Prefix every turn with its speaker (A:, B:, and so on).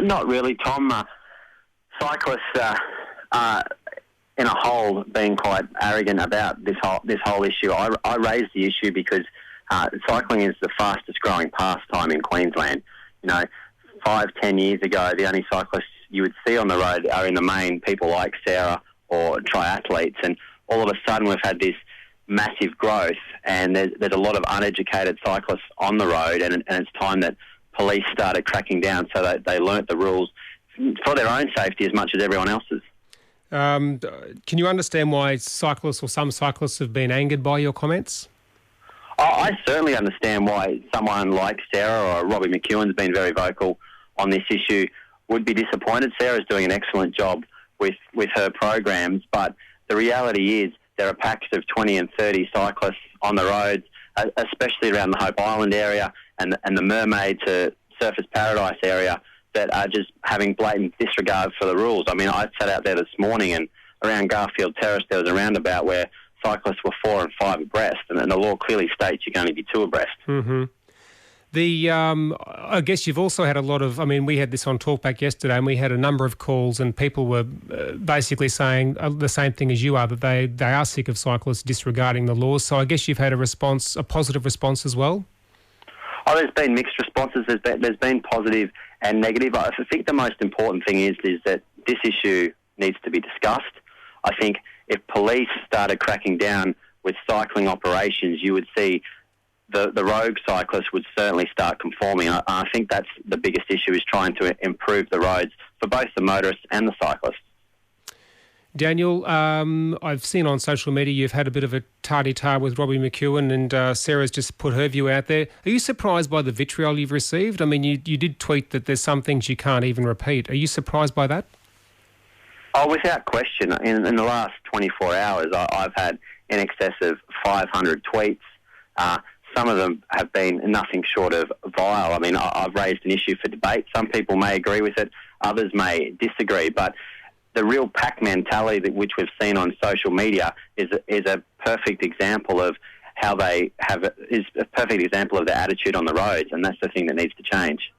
A: Not really, Tom. Cyclists are in a whole being quite arrogant about this whole issue. I raised the issue because cycling is the fastest growing pastime in Queensland. 5-10 years ago, the only cyclists you would see on the road are in the main people like Sara or triathletes, and all of a sudden we've had this massive growth, and there's a lot of uneducated cyclists on the road, and it's time that police started cracking down so that they learnt the rules for their own safety as much as everyone else's.
B: Can you understand why cyclists or some cyclists have been angered by your comments?
A: I certainly understand why someone like Sara or Robbie McEwen's been very vocal on this issue would be disappointed. Sarah's doing an excellent job with her programs, but the reality is there are packs of 20 and 30 cyclists on the roads, especially around the Hope Island area and the Mermaid to Surfers Paradise area, that are just having blatant disregard for the rules. I mean, I sat out there this morning, and around Garfield Terrace there was a roundabout where cyclists were 4 and 5 abreast, and the law clearly states you can only be 2 abreast.
B: Mm-hmm. I guess you've also had a lot of, we had this on Talkback yesterday, and we had a number of calls, and people were basically saying the same thing as you are, that they are sick of cyclists disregarding the laws. So I guess you've had a positive response as well?
A: Oh, there's been mixed responses. There's been positive and negative. I think the most important thing is that this issue needs to be discussed. I think if police started cracking down with cycling operations, you would see the rogue cyclists would certainly start conforming. I think that's the biggest issue, is trying to improve the roads for both the motorists and the cyclists.
B: Daniel, I've seen on social media you've had a bit of a tardy-tar with Robbie McEwen, and Sarah's just put her view out there. Are you surprised by the vitriol you've received? You did tweet that there's some things you can't even repeat. Are you surprised by that?
A: Oh, without question. In the last 24 hours, I've had in excess of 500 tweets. Some of them have been nothing short of vile. I've raised an issue for debate. Some people may agree with it, others may disagree, but the real pack mentality which we've seen on social media is a perfect example of how they is a perfect example of their attitude on the roads, and that's the thing that needs to change.